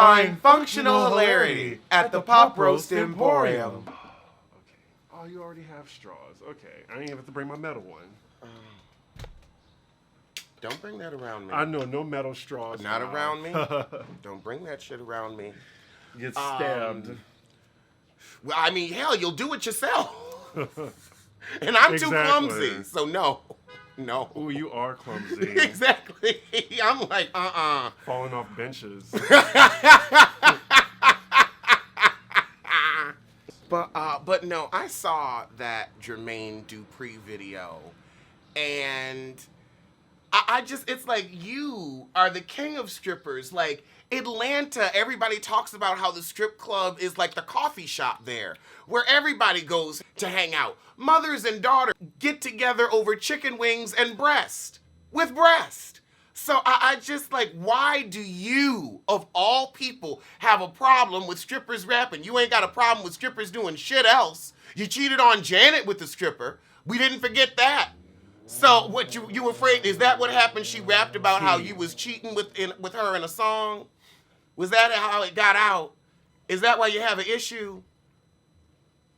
find functional hilarity at the Pop Roast Emporium. Okay. Oh, you already have straws. Okay. I ain't have to bring my metal one. Don't bring that around me. I know, no metal straws. Not around me. Don't bring that shit around me. Get stabbed. Well, I mean, hell, you'll do it yourself. And I'm too clumsy, so no. No. Ooh, you are clumsy. Exactly. I'm like, Falling off benches. But no, I saw that Jermaine Dupri video, and I just, it's like, you are the king of strippers. Like, Atlanta, everybody talks about how the strip club is like the coffee shop there, where everybody goes to hang out. Mothers and daughters get together over chicken wings and breast, with breast. So I just like, why do you, of all people, have a problem with strippers rapping? You ain't got a problem with strippers doing shit else. You cheated on Janet with the stripper. We didn't forget that. So what, you afraid, is that what happened? She rapped about how you was cheating with her in a song? Was that how it got out? Is that why you have an issue?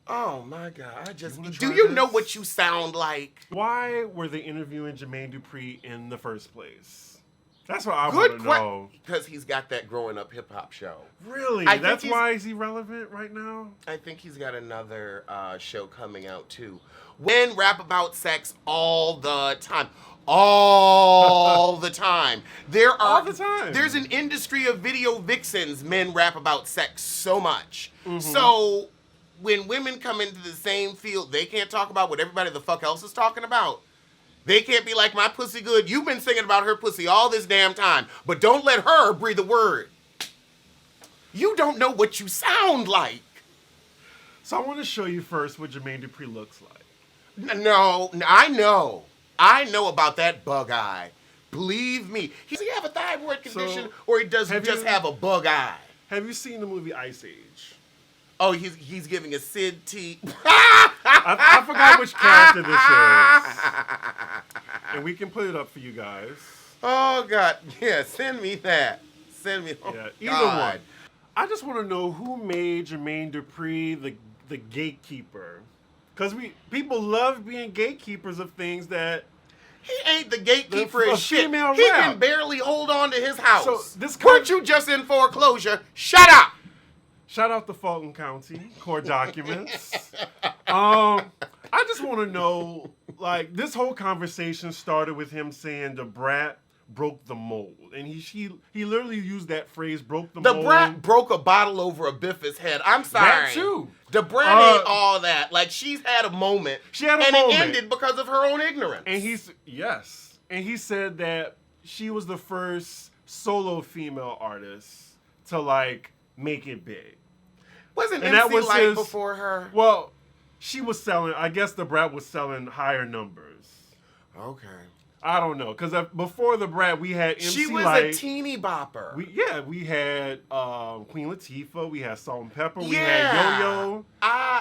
Oh my God, do you know what you sound like? Why were they interviewing Jermaine Dupree in the first place? That's what I want to know. Because he's got that growing up hip hop show. Really? That's why he's irrelevant right now? I think he's got another show coming out too. Men rap about sex all the time. All the time. All the time. There's an industry of video vixens. Men rap about sex so much. Mm-hmm. So when women come into the same field, they can't talk about what everybody the fuck else is talking about. They can't be like, my pussy good. You've been singing about her pussy all this damn time, but don't let her breathe a word. You don't know what you sound like. So I want to show you first what Jermaine Dupri looks like. No, I know. I know about that bug eye. Believe me. Does he have a thyroid condition, or he does just have a bug eye? Have you seen the movie Ice Age? Oh, he's giving a Sid T. I forgot which character this is. And we can put it up for you guys. Oh, God. Yeah, send me that. Send me. Oh, yeah, either one. I just want to know who made Jermaine Dupri the gatekeeper. Because people love being gatekeepers of things that... He ain't the gatekeeper of shit. He rap. can barely hold on to his house. So weren't you just in foreclosure? Shut up! Shout out to Fulton County, court documents. I just want to know, like, this whole conversation started with him saying the brat broke the mold. And he literally used that phrase, broke the mold. The brat broke a bottle over a Biffa's head. I'm sorry. That too. The brat ain't all that. Like, she's had a moment. She had a moment. And it ended because of her own ignorance. And he said that she was the first solo female artist to, like, make it big. Wasn't MC Lyte before her? Well, she was selling, I guess the brat was selling higher numbers. Okay. I don't know, because before the brat, we had MC She was Lyte. a teeny bopper. We had Queen Latifah, we had Salt-N-Pepa, we had Yo-Yo.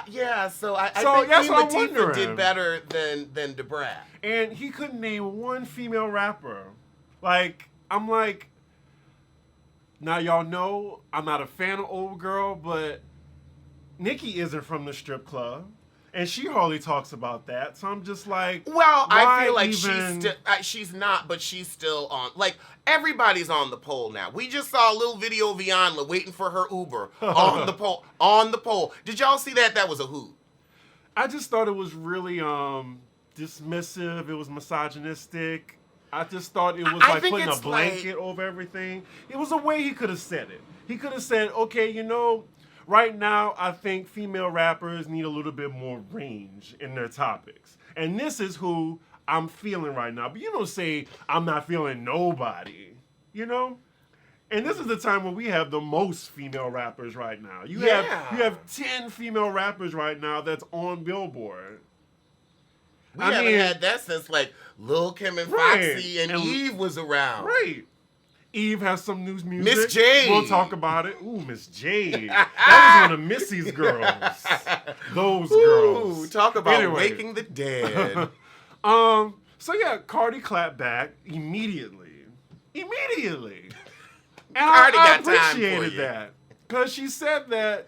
Yeah, so I think Queen Latifah did better than the brat. And he couldn't name one female rapper. Like, I'm like, now y'all know I'm not a fan of Old Girl, but Nicki isn't from the strip club. And she hardly talks about that, so I'm just like, well, I feel like she's not, but she's still on. Like, everybody's on the pole now. We just saw a little video of Iyanla waiting for her Uber on the pole. On the pole. Did y'all see that? That was a hoot. I just thought it was really dismissive. It was misogynistic. I just thought it was like putting a blanket over everything. It was a way he could have said it. He could have said, okay, you know, right now, I think female rappers need a little bit more range in their topics. And this is who I'm feeling right now. But you don't say, I'm not feeling nobody, you know? And this is the time when we have the most female rappers right now. You have 10 female rappers right now that's on Billboard. We haven't had that since, like, Lil Kim and Foxy and Eve was around. Right. Eve has some new music. Miss Jade. We'll talk about it. Ooh, Miss Jade. That was one of Missy's girls. Those girls. Talk about waking the dead. So yeah, Cardi clapped back immediately. And I appreciated that. Because she said that,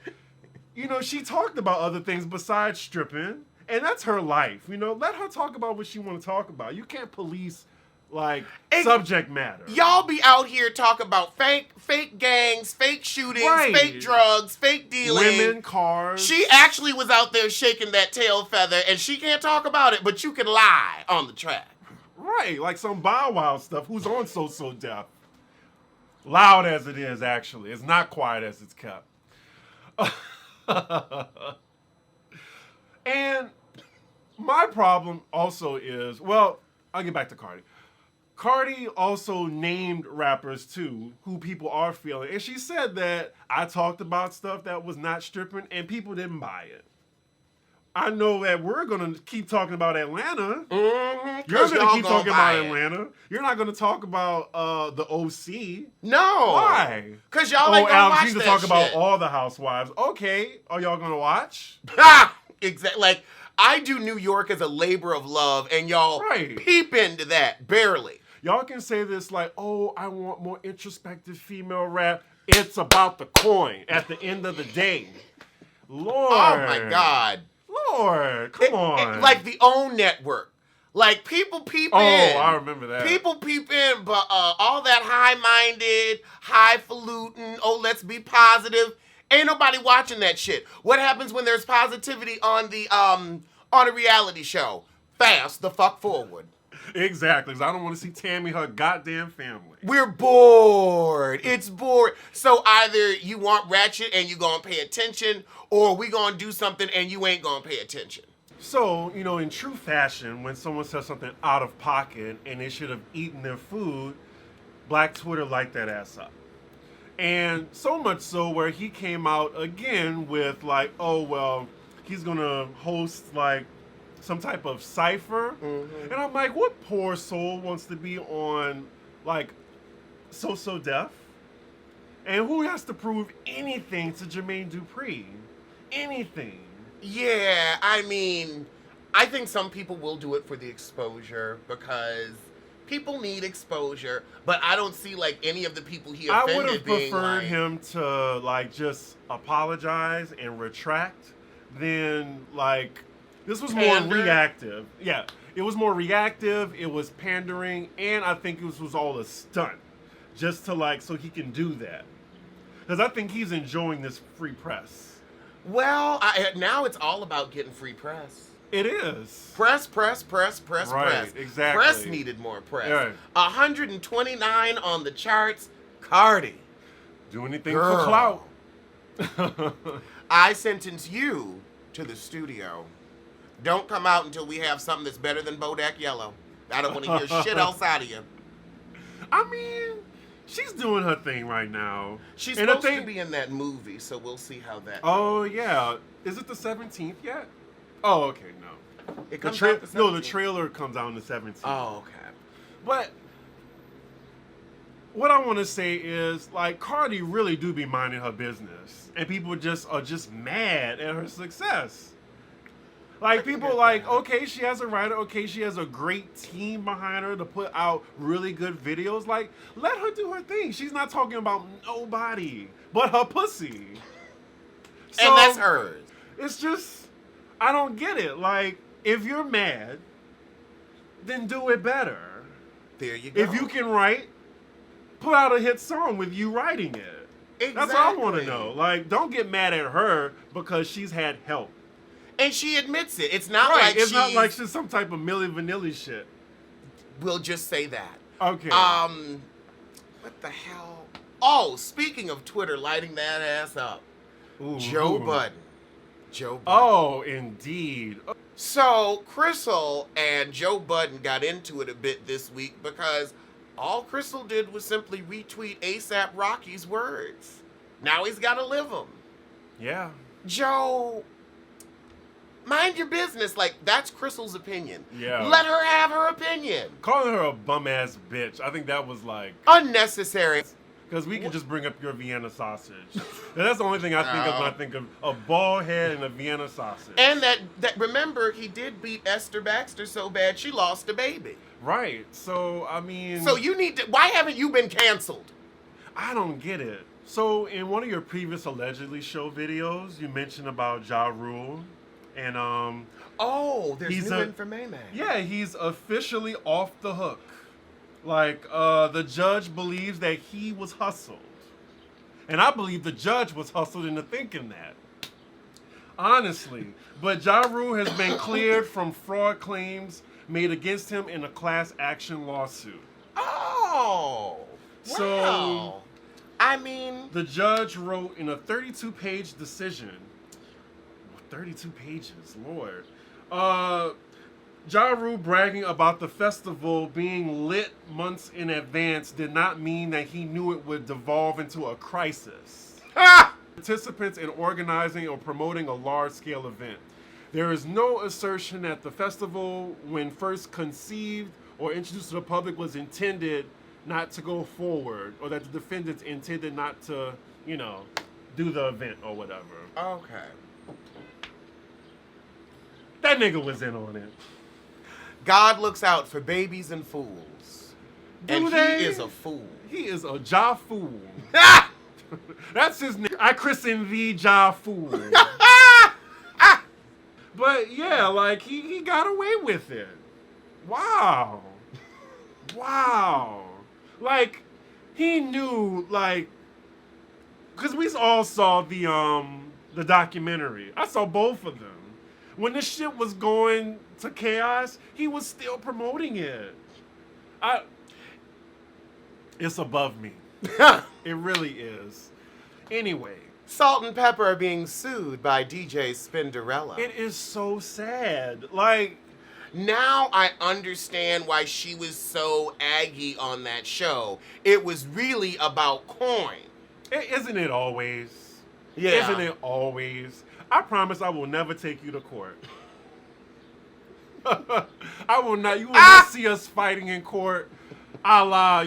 you know, she talked about other things besides stripping. And that's her life. You know, let her talk about what she want to talk about. You can't police, like, subject matter. Y'all be out here talking about fake gangs, fake shootings, fake drugs, fake dealing. Women, cars. She actually was out there shaking that tail feather, and she can't talk about it, but you can lie on the track. Right, like some Bow Wow stuff. Who's on So Deaf? Loud as it is, actually. It's not quiet as it's kept. And my problem also is, well, I'll get back to Cardi. Cardi also named rappers, too, who people are feeling. And she said that I talked about stuff that was not stripping, and people didn't buy it. I know that we're going to keep talking about Atlanta. Mm-hmm, You're going to keep talking about Atlanta. You're not going to talk about the OC. No. Why? Because y'all ain't going to watch you that to talk shit. about all the housewives. Okay. Are y'all going to watch? Ha! Exactly. Like, I do New York as a labor of love, and y'all peep into that, barely. Y'all can say this like, oh, I want more introspective female rap. It's about the coin at the end of the day. Lord. Oh, my God. Lord, come on. Like the OWN network. Like, people peep in. Oh, I remember that. People peep in, but all that high-minded, highfalutin, oh, let's be positive, ain't nobody watching that shit. What happens when there's positivity on a reality show? Fast the fuck forward. Exactly, because I don't want to see Tammy, her goddamn family. We're bored. It's bored. So either you want ratchet and you gonna pay attention, or we gonna do something and you ain't gonna pay attention. So, you know, in true fashion, when someone says something out of pocket and they should have eaten their food, Black Twitter light that ass up. And so much so where he came out again with like, oh, well, he's gonna host like some type of cipher. Mm-hmm. And I'm like, what poor soul wants to be on, like, So Deaf? And who has to prove anything to Jermaine Dupri? Anything. Yeah, I mean, I think some people will do it for the exposure because people need exposure, but I don't see, like, any of the people he offended I would have preferred like, him to, like, just apologize and retract than, like... This was more reactive. Yeah, it was more reactive. It was pandering, and I think it was all a stunt, just to like so he can do that. Because I think he's enjoying this free press. Well, now it's all about getting free press. It is. Press. Right, exactly. Press needed more press. Right. 129 on the charts. Cardi. Do anything for clout. I sentence you to the studio. Don't come out until we have something that's better than Bodak Yellow. I don't want to hear shit else out of you. I mean, she's doing her thing right now. She's supposed to be in that movie, so we'll see how that goes. Yeah. Is it the 17th yet? Oh, okay, no. It comes out the 17th? No, the trailer comes out on the 17th. Oh, okay. But what I want to say is, like, Cardi really do be minding her business. And people are just mad at her success. Like, people like, okay, she has a writer. Okay, she has a great team behind her to put out really good videos. Like, let her do her thing. She's not talking about nobody but her pussy. So, and that's hers. It's just, I don't get it. Like, if you're mad, then do it better. There you go. If you can write, put out a hit song with you writing it. Exactly. That's all I want to know. Like, don't get mad at her because she's had help. And she admits it. It's not like it's not like she's some type of Milli Vanilli shit. We'll just say that. Okay. What the hell? Oh, speaking of Twitter lighting that ass up. Ooh, Joe Budden. Oh, indeed. So, Crystal and Joe Budden got into it a bit this week because all Crystal did was simply retweet A$AP Rocky's words. Now he's got to live them. Yeah. Joe... Mind your business. Like, that's Crystal's opinion. Yeah. Let her have her opinion. Calling her a bum-ass bitch, I think that was, like... unnecessary. Because we can just bring up your Vienna sausage. That's the only thing I think of when I think of a bald head and a Vienna sausage. And that remember, he did beat Esther Baxter so bad she lost a baby. Right. So, I mean... So you need to... Why haven't you been canceled? I don't get it. So in one of your previous allegedly show videos, you mentioned about Ja Rule, and Oh, there's new information. Yeah, he's officially off the hook. Like the judge believes that he was hustled, and I believe the judge was hustled into thinking that. Honestly, but Ja Rule has been cleared from fraud claims made against him in a class action lawsuit. Oh, wow. So, I mean, the judge wrote in a 32-page decision. 32 pages, Lord. Ja Rule bragging about the festival being lit months in advance did not mean that he knew it would devolve into a crisis. Participants in organizing or promoting a large-scale event. There is no assertion that the festival, when first conceived or introduced to the public, was intended not to go forward, or that the defendants intended not to, do the event or whatever. Okay. That nigga was in on it. God looks out for babies and fools. He is a fool. He is a Ja fool. That's his name. I christened thee Ja fool. But yeah, like he got away with it. Wow. Wow. Like he knew, like, because we all saw the documentary. I saw both of them. When this shit was going to chaos, he was still promoting it. It's above me. It really is. Anyway. Salt-N-Pepa are being sued by DJ Spinderella. It is so sad. Like, now I understand why she was so aggy on that show. It was really about coin. Isn't it always? Yeah. Isn't it always? I promise I will never take you to court. I will not. You will not see us fighting in court, a la,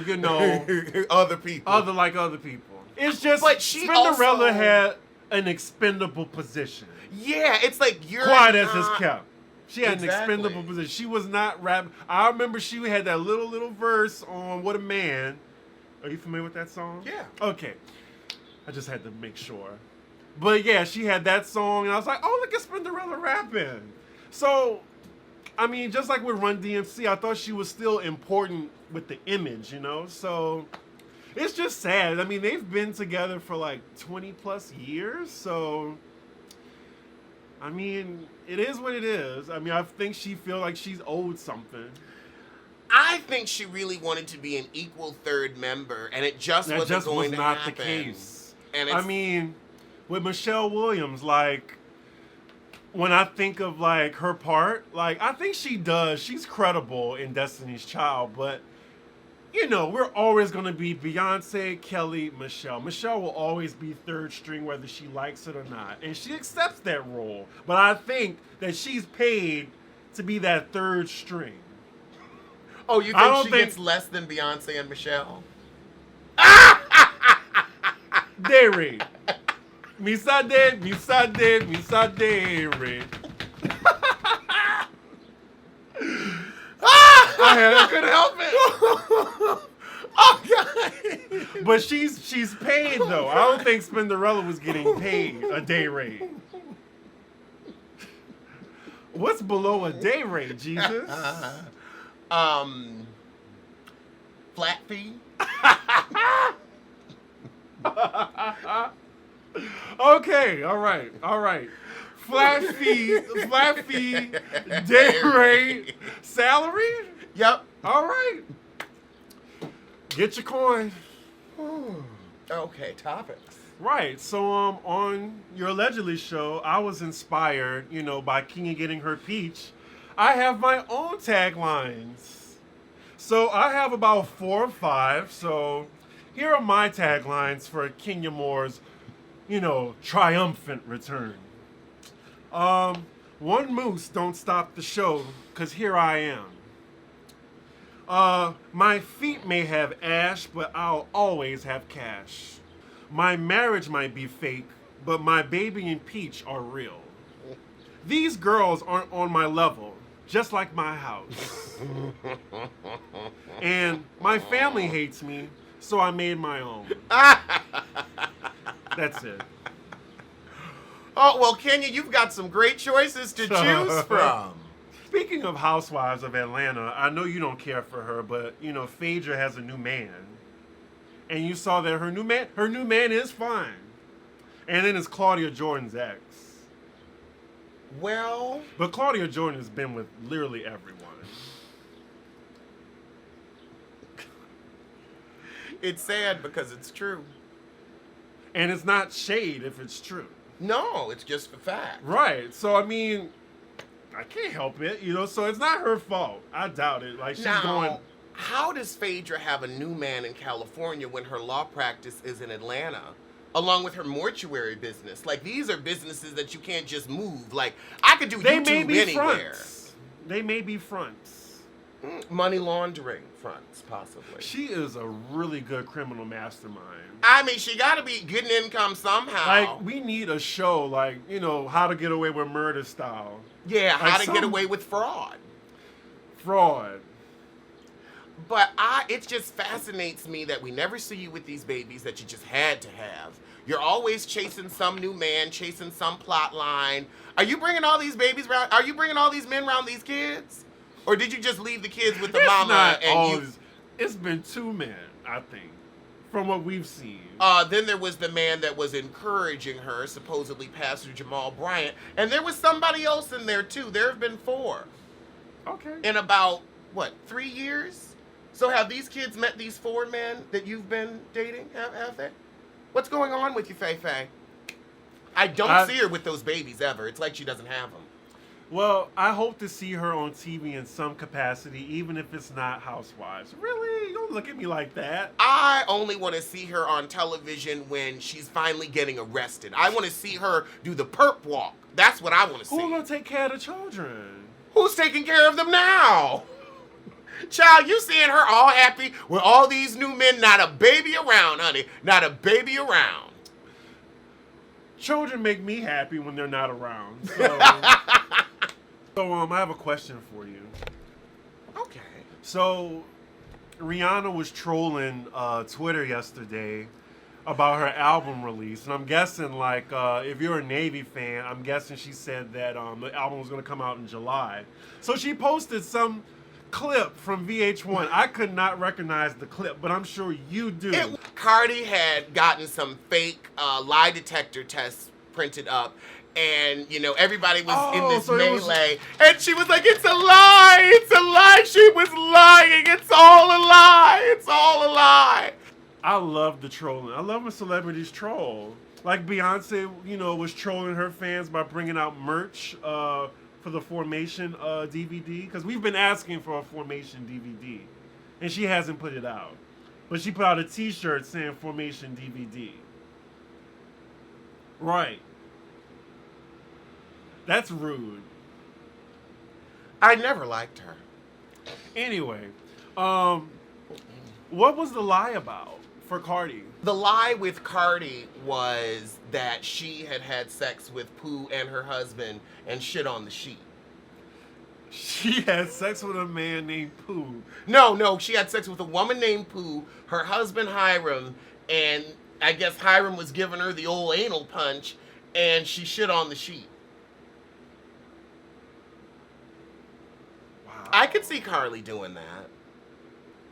other people. Other people. It's just, but she Spinderella had an expendable position. Yeah, it's like you're quiet as is kept. She had an expendable position. She was not rapping. I remember she had that little verse on "What a Man." Are you familiar with that song? Yeah. Okay. I just had to make sure. But yeah, she had that song, and I was like, oh, look at Spinderella rapping. So, I mean, just like with Run DMC, I thought she was still important with the image, So, it's just sad. I mean, they've been together for like 20 plus years, so, I mean, it is what it is. I mean, I think she feels like she's owed something. I think she really wanted to be an equal third member, and it just wasn't going to happen. That just was not the case. And I mean, with Michelle Williams, like, when I think of, like, her part, like, I think she's credible in Destiny's Child, but, we're always going to be Beyonce, Kelly, Michelle. Michelle will always be third string whether she likes it or not, and she accepts that role, but I think that she's paid to be that third string. Oh, you think she gets less than Beyonce and Michelle? Day rate. Misa de rate. I couldn't help it. Oh, God. But she's paid, though. I don't think Spinderella was getting paid a day rate. What's below a day rate, Jesus? Flat fee? Okay, all right. Flat fee, day rate, salary? Yep. All right. Get your coin. Okay, topics. Right. So on your allegedly show, I was inspired, by Kenya getting her peach. I have my own taglines. So I have about 4 or 5. So here are my taglines for Kenya Moore's, triumphant return. One moose don't stop the show, 'cause here I am. My feet may have ash, but I'll always have cash. My marriage might be fake, but my baby and Peach are real. These girls aren't on my level, just like my house. And my family hates me, so I made my own. That's it. Oh, well, Kenya, you've got some great choices to choose from. Speaking of Housewives of Atlanta, I know you don't care for her, but, you know, Phaedra has a new man. And you saw that her new man is fine. And then it's Claudia Jordan's ex. Well... But Claudia Jordan has been with literally everyone. It's sad because it's true. And it's not shade if it's true. No, it's just a fact. Right. So, I mean, I can't help it, you know? So it's not her fault. I doubt it. Like, she's going... How does Phaedra have a new man in California when her law practice is in Atlanta? Along with her mortuary business. Like, these are businesses that you can't just move. Like, I could do YouTube anywhere. They may be fronts. Money laundering fronts, possibly. She is a really good criminal mastermind. I mean, she got to be getting income somehow. Like, we need a show, like, you know, How to Get Away with Murder style. Yeah, like How to Get Away with Fraud. Fraud. But it just fascinates me that we never see you with these babies that you just had to have. You're always chasing some new man, chasing some plot line. Are you bringing all these babies around? Are you bringing all these men around these kids? Or did you just leave the kids with the mama? It's been 2 men, I think, from what we've seen. Then there was the man that was encouraging her, supposedly Pastor Jamal Bryant. And there was somebody else in there, too. There have been 4. Okay. In about, 3 years? So have these kids met these 4 men that you've been dating? Have they? What's going on with you, Faye? I don't see her with those babies ever. It's like she doesn't have them. Well, I hope to see her on TV in some capacity, even if it's not Housewives. Really? Don't look at me like that. I only want to see her on television when she's finally getting arrested. I want to see her do the perp walk. That's what I want to see. Who's going to take care of the children? Who's taking care of them now? Child, you seeing her all happy with all these new men, not a baby around, honey. Not a baby around. Children make me happy when they're not around. So, I have a question for you. Okay. So, Rihanna was trolling Twitter yesterday about her album release. And I'm guessing, like, if you're a Navy fan, I'm guessing she said that the album was going to come out in July. So she posted some clip from VH1. I could not recognize the clip, but I'm sure you do. Cardi had gotten some fake lie detector tests printed up, and you know everybody was in this melee, and she was like, "It's a lie! It's a lie! She was lying! It's all a lie! It's all a lie!" I love the trolling. I love when celebrities troll. Like Beyonce, you know, was trolling her fans by bringing out merch for the Formation DVD, because we've been asking for a Formation DVD, and she hasn't put it out. But she put out a T-shirt saying Formation DVD. Right. That's rude. I never liked her. Anyway, what was the lie about for Cardi? The lie with Cardi was that she had had sex with Pooh and her husband and shit on the sheet. She had sex with a man named Pooh. No, she had sex with a woman named Pooh, her husband Hiram, and I guess Hiram was giving her the old anal punch, and she shit on the sheet. Wow. I could see Carly doing that.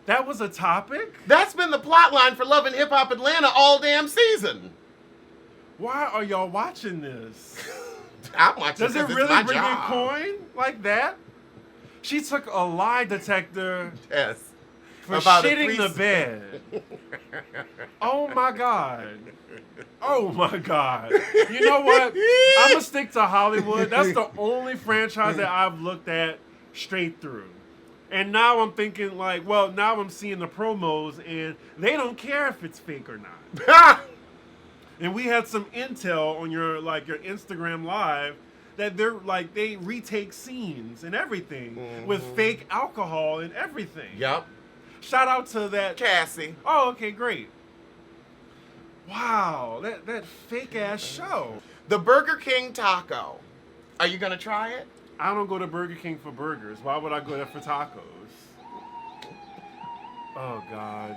That was a topic? That's been the plot line for Love and Hip Hop Atlanta all damn season. Why are y'all watching this? I'm watching. Does it really bring in coin like that? She took a lie detector. Yes. For shitting the bed. Oh my God. Oh my God. You know what? I'm going to stick to Hollywood. That's the only franchise that I've looked at straight through. And now I'm thinking like, well, now I'm seeing the promos and they don't care if it's fake or not. And we had some intel on your Instagram Live that they retake scenes and everything with fake alcohol and everything. Yep. Shout out to that Cassie. Oh, okay, great. Wow, that fake ass show. The Burger King taco. Are you gonna try it? I don't go to Burger King for burgers. Why would I go there for tacos? Oh God.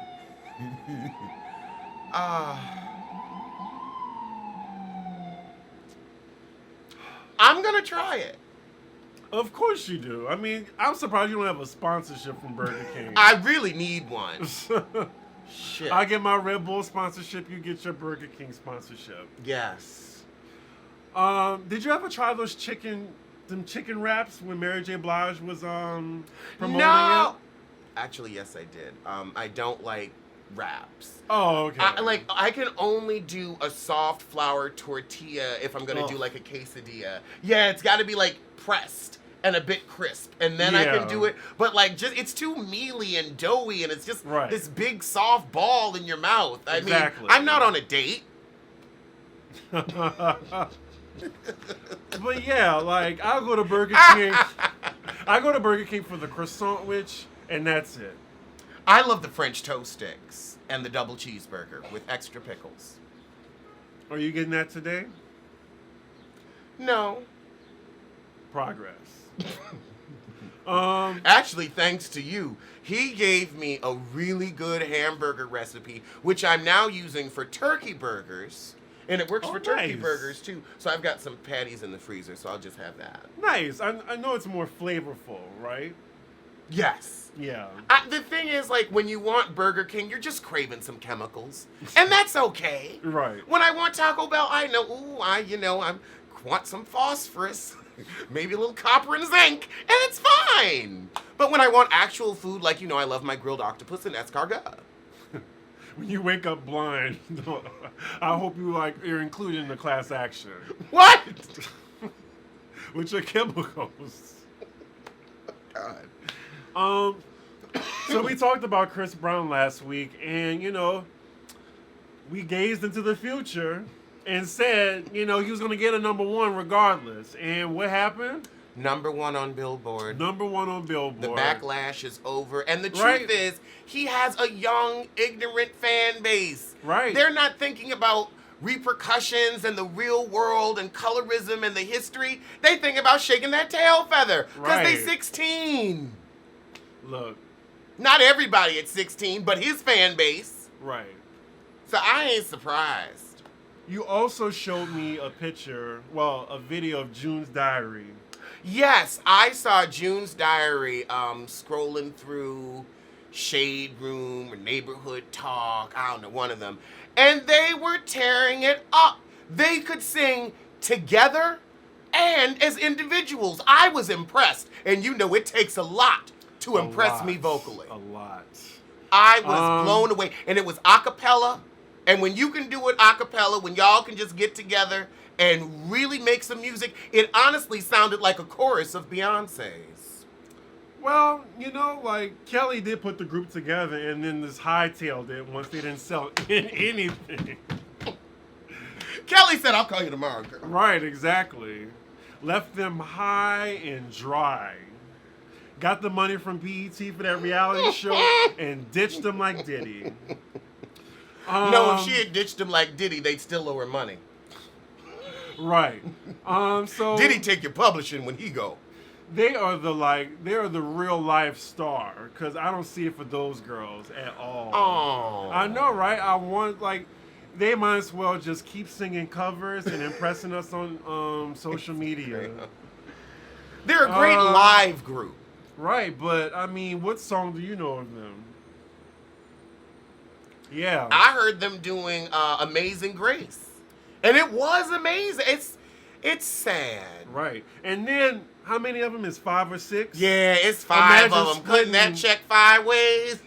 I'm gonna try it. Of course you do. I mean, I'm surprised you don't have a sponsorship from Burger King. I really need one. Shit. I get my Red Bull sponsorship. You get your Burger King sponsorship. Yes. Did you ever try those chicken wraps when Mary J. Blige was promoting No. it? Actually, yes, I did. I don't like wraps. Oh, okay. I can only do a soft flour tortilla if I'm gonna do like a quesadilla. Yeah, it's got to be like pressed and a bit crisp, and then I can do it. But like, just it's too mealy and doughy, and it's just this big soft ball in your mouth. I mean, I'm not on a date. But yeah, like I'll go to Burger King. I go to Burger King for the croissant sandwich, and that's it. I love the French toast sticks and the double cheeseburger with extra pickles. Are you getting that today? No. Progress. Actually, thanks to you, he gave me a really good hamburger recipe, which I'm now using for turkey burgers. And it works for turkey burgers, too. So I've got some patties in the freezer, so I'll just have that. Nice. I know it's more flavorful, right? Yes. Yeah. The thing is, like, when you want Burger King, you're just craving some chemicals. And that's okay. Right. When I want Taco Bell, I know, I want some phosphorus. Maybe a little copper and zinc, and it's fine. But when I want actual food, like, I love my grilled octopus and escargot. When you wake up blind, I hope you're included in the class action. What? With your chemicals. God. So we talked about Chris Brown last week, and we gazed into the future and said, he was going to get a #1 regardless. And what happened? #1 on Billboard. #1 on Billboard. The backlash is over. And the truth is, he has a young, ignorant fan base. Right. They're not thinking about repercussions and the real world and colorism and the history. They think about shaking that tail feather because they 16. Look. Not everybody at 16, but his fan base. Right. So I ain't surprised. You also showed me a video of June's diary. Yes, I saw June's diary scrolling through Shade Room or Neighborhood Talk, I don't know, one of them. And they were tearing it up. They could sing together and as individuals. I was impressed. And it takes a lot to impress me vocally. A lot. I was blown away. And it was a cappella. And when you can do it a cappella, when y'all can just get together and really make some music, it honestly sounded like a chorus of Beyonce's. Well, Kelly did put the group together, and then this hightailed it once they didn't sell anything. Kelly said, I'll call you tomorrow, girl. Right, exactly. Left them high and dry. Got the money from BET for that reality show and ditched them like Diddy. No, if she had ditched him like Diddy, they'd still owe her money. Right. So Diddy take your publishing when he go. They are the real life star, because I don't see it for those girls at all. Oh. I know, right? I want they might as well just keep singing covers and impressing us on social media. They're a great live group. Right, but I mean, what song do you know of them? Yeah. I heard them doing Amazing Grace. And it was amazing. It's sad. Right. And then, how many of them is 5 or 6? Yeah, it's 5 of them. Cutting that check 5 ways.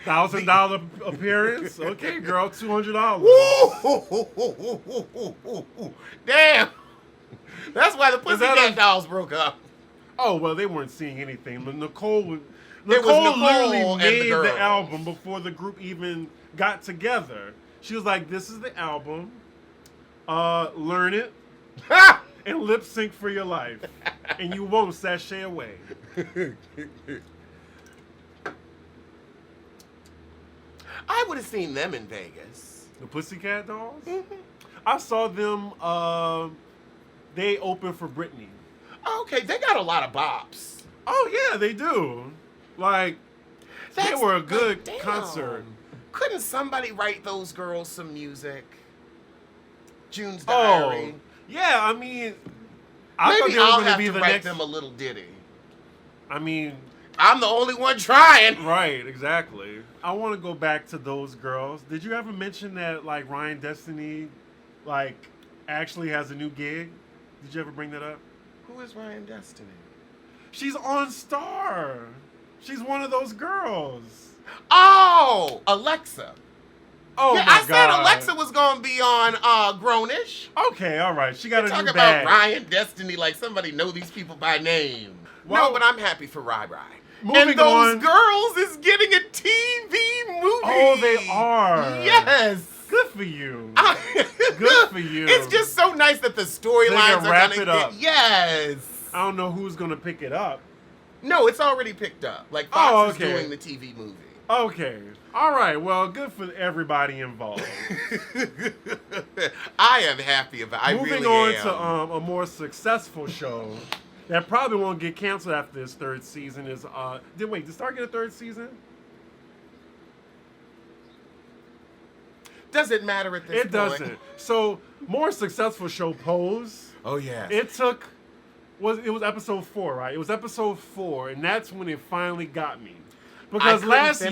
$1,000 appearance? Okay, girl, $200. Damn. That's why the Pussycat Dolls broke up. Oh, well, they weren't seeing anything. But Nicole literally made the album before the group even got together. She was like, this is the album. Learn it. And lip sync for your life. And you won't sashay away. I would have seen them in Vegas. The Pussycat Dolls? Mm-hmm. I saw them, they opened for Britney. Okay, they got a lot of bops. Oh, yeah, they do. They were a good concert. couldn't somebody write those girls some music? June's Diary. Yeah, I mean, I thought Maybe they were I'll going to have be to the write next. them a little ditty. I mean, I'm the only one trying. right, exactly. I want to go back to those girls. Did you ever mention that like Ryan Destiny, like actually has a new gig? Did you ever bring that up? Who is Ryan Destiny? She's on Star. She's one of those girls. Oh, Alexa. Oh yeah, my I God. said Alexa was gonna be on Grownish. Okay, all right. She got a Talk new about bag. Ryan Destiny like somebody know these people by name. Well, no, but I'm happy for Rai Rai. Moving And those on. girls is getting a TV movie. Oh, they are. Yes. Good for you. Good for you. It's just so nice that the storylines are wrap gonna it up. Yes. I don't know who's gonna pick it up. No, it's already picked up. Like Fox okay. is doing the TV movie. Okay. All right. Well, good for everybody involved. I am happy about. I Moving really on am. to a more successful show that probably won't get canceled after this third season is did Star get a third season? Does it matter at this point? It doesn't. So more successful show Pose. Oh yeah. It was episode 4, right? It was episode 4, and that's when it finally got me. Because last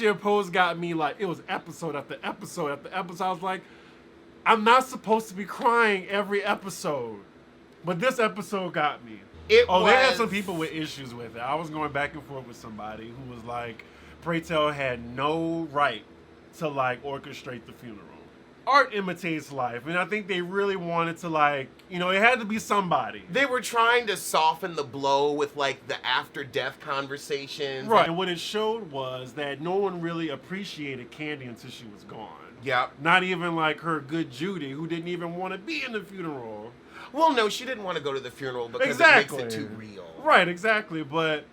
year Pose got me like it was episode after episode after episode. I was like, I'm not supposed to be crying every episode. But this episode got me. They had some people with issues with it. I was going back and forth with somebody who was like, Pray Tell had no right to like orchestrate the funeral. Art imitates life, and I think they really wanted to like, it had to be somebody. They were trying to soften the blow with like the after-death conversations. Right. And what it showed was that no one really appreciated Candy until she was gone. Yep. Not even like her good Judy, who didn't even want to be in the funeral. Well, no, she didn't want to go to the funeral because Exactly. it makes it too real. Right, exactly. But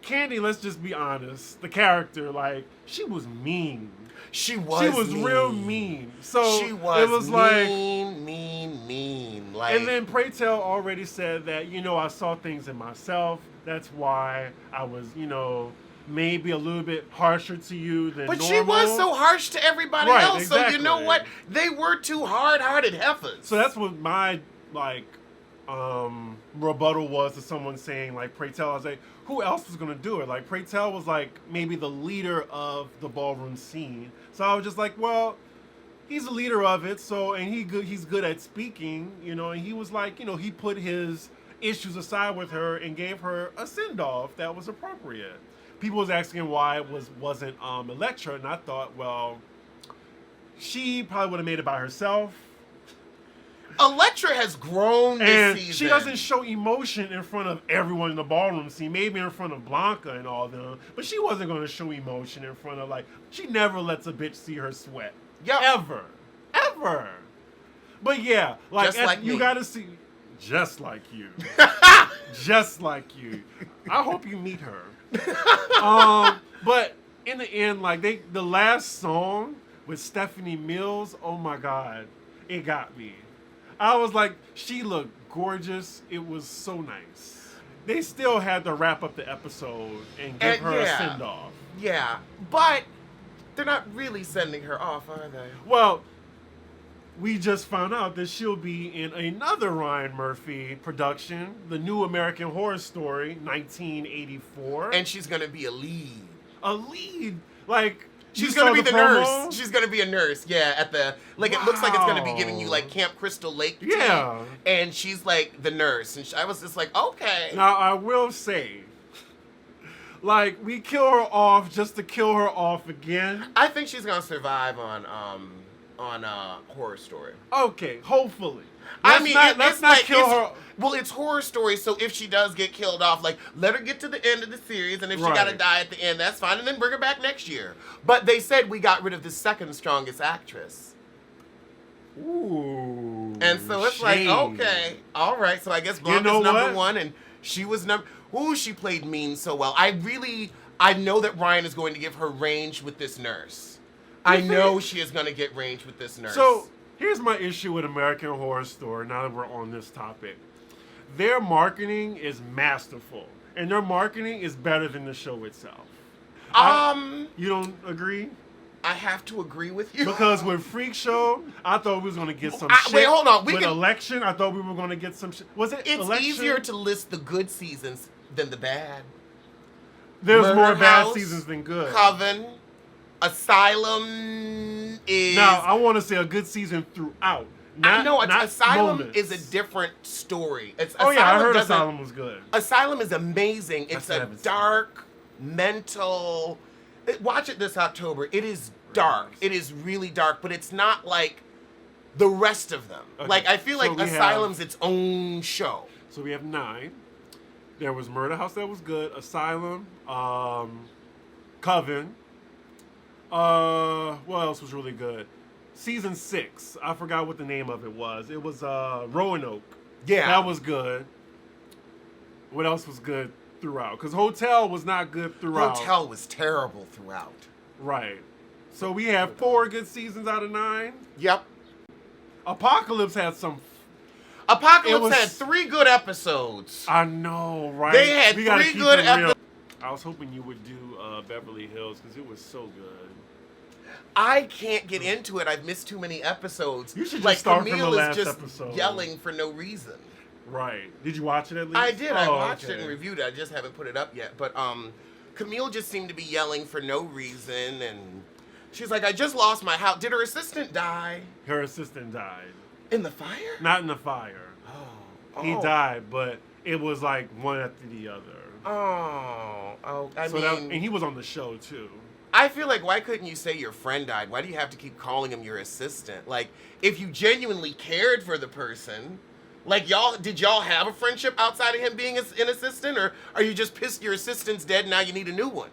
Candy, let's just be honest, the character, like, she was mean. She was mean. Real mean. So she was it was like mean. Like, and then Pray Tell already said that, I saw things in myself. That's why I was, maybe a little bit harsher to you than But normal. she was so harsh to everybody Right, else. exactly. So you know what? They were two hard-hearted heifers. So that's what my rebuttal was to someone saying like Pray Tell. I was like, who else was gonna do it? Like Pray Tell was like maybe the leader of the ballroom scene. So I was just like, well, he's the leader of it. So and he's good at speaking, And he was like, he put his issues aside with her and gave her a send off that was appropriate. People was asking why it wasn't Elektra, and I thought, well, she probably would have made it by herself. Elektra has grown this season. She doesn't show emotion in front of everyone in the ballroom scene, maybe in front of Blanca and all them, but she wasn't going to show emotion in front of, she never lets a bitch see her sweat. Yep. Ever. But yeah, you got to see, just like you. Just like you. I hope you meet her. But in the end, the last song with Stephanie Mills, oh my God, it got me. I was like, she looked gorgeous. It was so nice. They still had to wrap up the episode and give her a send-off. Yeah, but they're not really sending her off, are they? Well, we just found out that she'll be in another Ryan Murphy production, The New American Horror Story, 1984. And she's going to be a lead. A lead? She's going to be the nurse. She's going to be a nurse, yeah, at the, it looks like it's going to be giving you, Camp Crystal Lake tea. Yeah. And she's, the nurse. And I was just like, okay. Now, I will say, we kill her off just to kill her off again. I think she's going to survive on Horror Story. Okay, hopefully. Let's not kill her. Well, it's Horror Story, so if she does get killed off, let her get to the end of the series, and if she gotta die at the end, that's fine, and then bring her back next year. But they said we got rid of the second strongest actress. Ooh. And so it's okay, all right, so I guess Blanca's number one, and she was she played mean so well. I know that Ryan is going to give her range with this nurse. I know she is going to get range with this nurse. So, here's my issue with American Horror Story, now that we're on this topic. Their marketing is masterful, and their marketing is better than the show itself. You don't agree? I have to agree with you. Because with Freak Show, I thought we was going to get some shit. Wait, hold on. With Election, I thought we were going to get some shit. Was it It's Election? easier to list the good seasons than the bad. There's Murder more bad House, seasons than good. Coven, Asylum is... Now, I want to say a good season throughout. Not Asylum moments. is a different story. I heard Asylum was good. Asylum is amazing. It's a dark, mental... Watch it this October. It is dark. It is really dark, but it's not like the rest of them. Okay. Like, I feel like Asylum's its own show. So we have 9. There was Murder House that was good. Asylum. Coven. What else was really good? Season 6. I forgot what the name of it was. It was Roanoke. Yeah. That was good. What else was good throughout? Because Hotel was not good throughout. Hotel was terrible throughout. Right. So we have 4 good seasons out of 9. Yep. Apocalypse had some... Apocalypse had 3 good episodes. I know, right? They had 3 good episodes. I was hoping you would do Beverly Hills because it was so good. I can't get into it. I've missed too many episodes. You should just start Camille from the last is just episode. Yelling for no reason. Right. Did you watch it at least? I did. I watched it and reviewed it. I just haven't put it up yet. But Camille just seemed to be yelling for no reason, and she's like, "I just lost my house." Did her assistant die? Her assistant died. In the fire? Not in the fire. Oh. He died, but it was like one after the other. And he was on the show too. I feel like, why couldn't you say your friend died? Why do you have to keep calling him your assistant? Like, if you genuinely cared for the person, like, did y'all have a friendship outside of him being an assistant? Or are you just pissed your assistant's dead and now you need a new one?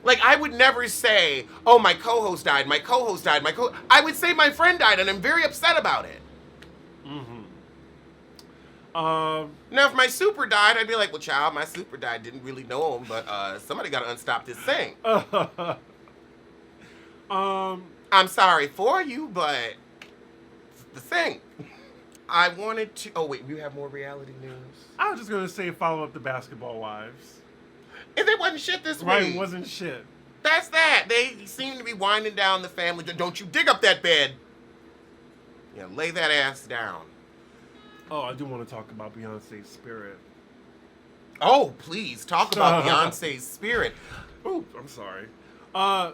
Like, I would never say, oh, my co-host died, I would say my friend died and I'm very upset about it. Now, if my super died, I'd be like, well, child, my super died. Didn't really know him, but somebody got to unstop this thing. I'm sorry for you, but it's the thing. I wanted to... Oh, wait, you have more reality news? I was just going to say follow up the Basketball Wives. And it wasn't shit this week. Right, it wasn't shit. That's that. They seem to be winding down the family. Don't you dig up that bed. Yeah, lay that ass down. Oh, I do want to talk about Beyonce's Spirit. Oh, please, talk about Beyonce's Spirit. Ooh, I'm sorry.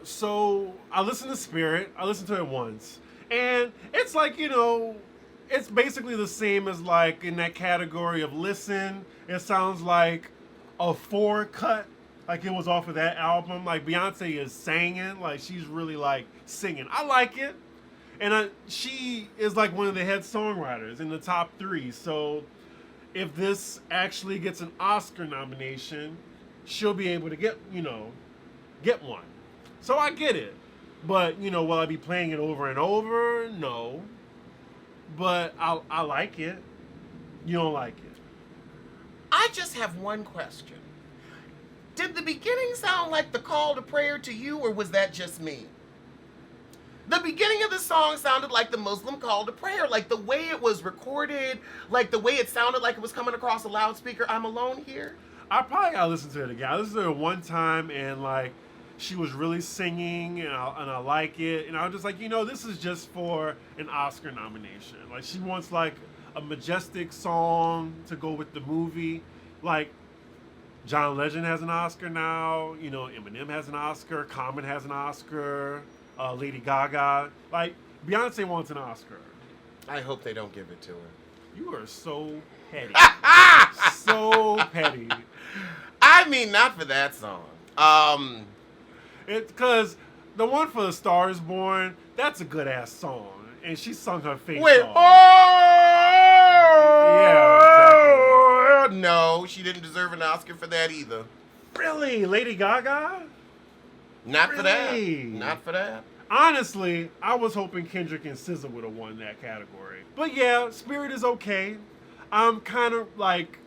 So I listened to Spirit. I listened to it once. And it's like, it's basically the same as like in that category of Listen. It sounds like a 4 cut. Like it was off of that album. Like Beyonce is singing. Like she's really like singing. I like it. And she is like one of the head songwriters in the top 3. So if this actually gets an Oscar nomination, she'll be able to get one. So I get it. But, will I be playing it over and over? No. But I like it. You don't like it. I just have one question. Did the beginning sound like the call to prayer to you, or was that just me? The beginning of the song sounded like the Muslim call to prayer, like the way it was recorded, like the way it sounded like it was coming across a loudspeaker. I'm alone here. I probably gotta listen to it again. I listened to it one time and like she was really singing and I like it. And I was just like, this is just for an Oscar nomination. Like she wants like a majestic song to go with the movie. Like John Legend has an Oscar now. Eminem has an Oscar. Common has an Oscar. Lady Gaga. Like, Beyonce wants an Oscar. I hope they don't give it to her. You are so petty. So petty. I mean, not for that song. Because the one for The Star Is Born, that's a good-ass song. And she sung her face off. Yeah, exactly. No, she didn't deserve an Oscar for that either. Really? Lady Gaga? Not for that. Not for that. Honestly, I was hoping Kendrick and SZA would have won that category. But yeah, Spirit is okay. I'm kind of like,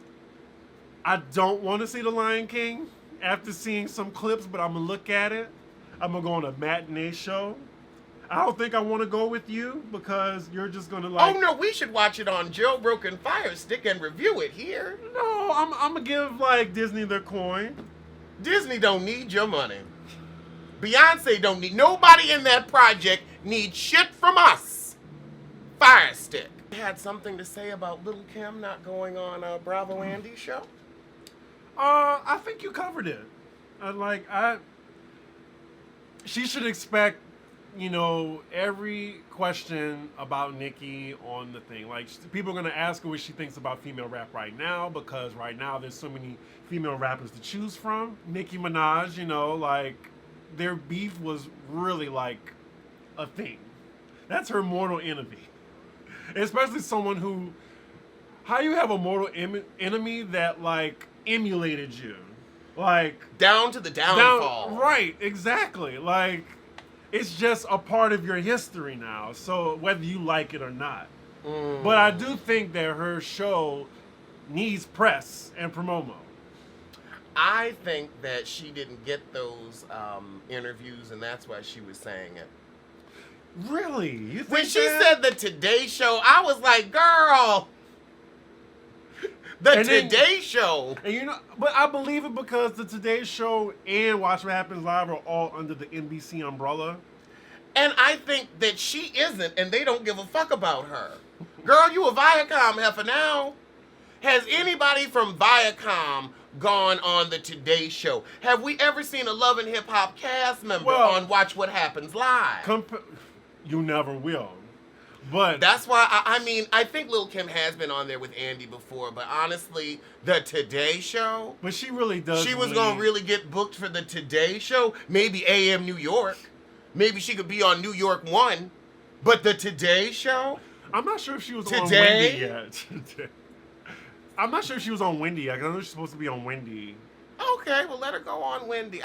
I don't want to see The Lion King after seeing some clips, but I'm going to look at it. I'm going to go on a matinee show. I don't think I want to go with you because you're just going to like... Oh, no, we should watch it on Jailbroken Fire Stick and review it here. No, I'm going to give like Disney their coin. Disney don't need your money. Beyonce don't need, nobody in that project needs shit from us. Fire stick. You had something to say about Lil Kim not going on Bravo Andy's show? I think you covered it. She should expect, every question about Nicki on the thing. Like, people are gonna ask her what she thinks about female rap right now, because right now there's so many female rappers to choose from. Nicki Minaj, their beef was really like a thing. That's her mortal enemy. Especially someone who, how you have a mortal enemy that emulated you, down to the downfall. Right, exactly. It's just a part of your history now. So whether you like it or not, but I do think that her show needs press and promo. I think that she didn't get those interviews, and that's why she was saying it. Really? You think when she said the Today Show, I was like, girl, Today Show. And but I believe it because the Today Show and Watch What Happens Live are all under the NBC umbrella. And I think that she isn't, and they don't give a fuck about her. Girl, you a Viacom heifer now. Has anybody from Viacom gone on the Today Show? Have we ever seen a Love and Hip Hop cast member on Watch What Happens Live? You never will. But that's why, I think Lil Kim has been on there with Andy before, but honestly, the Today Show. But she really does. She was going to really get booked for the Today Show. Maybe AM New York. Maybe she could be on New York 1. But the Today Show? I'm not sure if she was on Wendy yet. I'm not sure if she was on Wendy yet. I know she's supposed to be on Wendy. Okay, well, let her go on Wendy.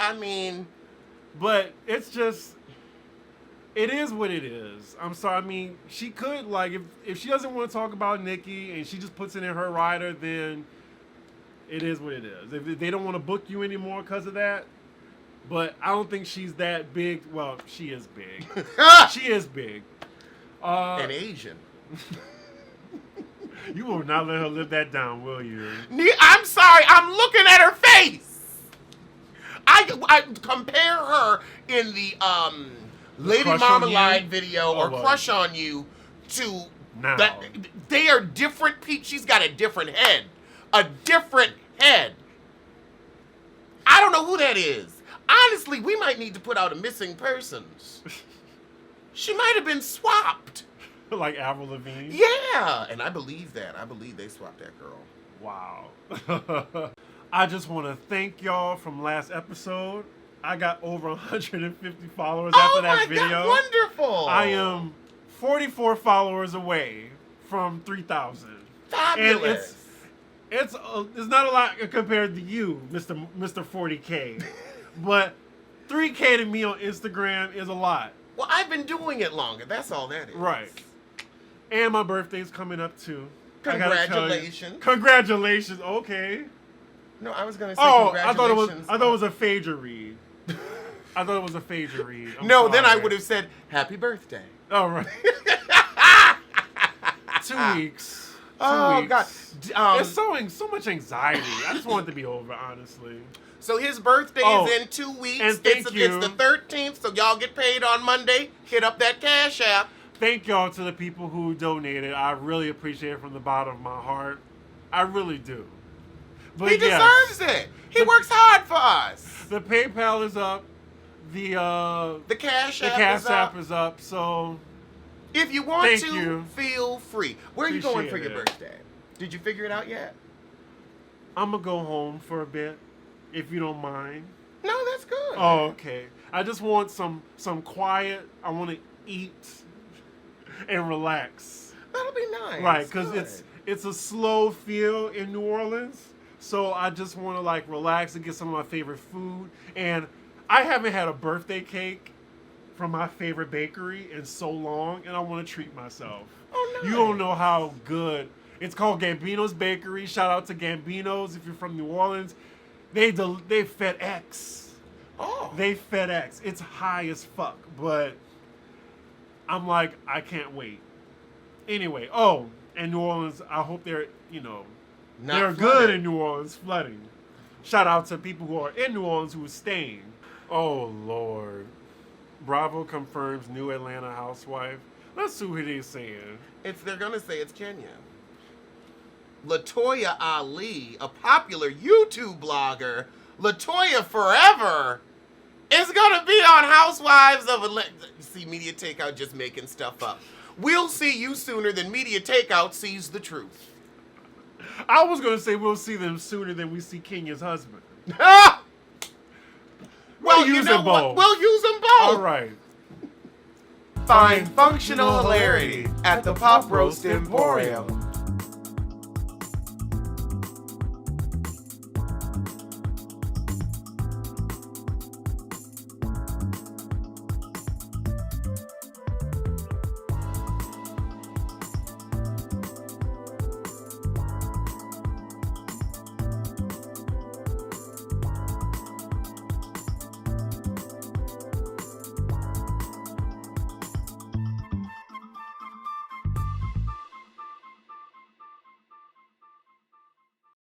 But it's just, it is what it is. I'm sorry. She could, if she doesn't want to talk about Nicki and she just puts it in her rider, then it is what it is. If they don't want to book you anymore because of that, but I don't think she's that big. Well, she is big. She is big. And Asian. You will not let her live that down, will you? I'm sorry. I'm looking at her face. I compare her in the Lady Marmalade video or Crush on You to that. They are different people. She's got a different head. A different head. I don't know who that is. Honestly, we might need to put out a missing persons. She might have been swapped. Like Avril Lavigne? Yeah, and I believe that. I believe they swapped that girl. Wow. I just want to thank y'all from last episode. I got over 150 followers after that video. God, wonderful. I am 44 followers away from 3,000. Fabulous. And it's not a lot compared to you, Mr. 40K. But 3K to me on Instagram is a lot. Well, I've been doing it longer. That's all that is. Right. And my birthday's coming up too. Congratulations. Congratulations. Okay. No, I was gonna say congratulations. I thought it was a Phaedra read. I thought it was a Phaedra read. No, then I would have said happy birthday. All right. 2 weeks. 2 weeks. God. It's so much anxiety. I just want it to be over, honestly. So his birthday is in 2 weeks. And it's the 13th, so y'all get paid on Monday. Hit up that Cash App. Thank y'all to the people who donated. I really appreciate it from the bottom of my heart. I really do. But he deserves it. He works hard for us. The PayPal is up. The Cash App is up. So if you want feel free. Where are you going for your birthday? Did you figure it out yet? I'm gonna go home for a bit, if you don't mind. No, that's good. Oh, okay. I just want some quiet. I want to eat and relax. That'll be nice. Right, because it's a slow feel in New Orleans. So I just want to relax and get some of my favorite food. And I haven't had a birthday cake from my favorite bakery in so long, and I want to treat myself. Oh, nice. You don't know how good. It's called Gambino's Bakery. Shout out to Gambino's if you're from New Orleans. They FedEx. Oh. They FedEx. It's high as fuck, but I'm like, I can't wait. Anyway, and New Orleans, I hope they're, Not they're flooded. good in New Orleans, flooding. Shout out to people who are in New Orleans who are staying. Oh, Lord. Bravo confirms new Atlanta housewife. Let's see what they're saying. They're going to say it's Kenya. LaToya Ali, a popular YouTube blogger, LaToya Forever, is going to be on Housewives of Atlanta. See, Media Takeout just making stuff up. We'll see you sooner than Media Takeout sees the truth. I was going to say we'll see them sooner than we see Kenya's husband. Well, you know what? We'll use them both. All right. Find functional hilarity at the Pop Roast Emporium.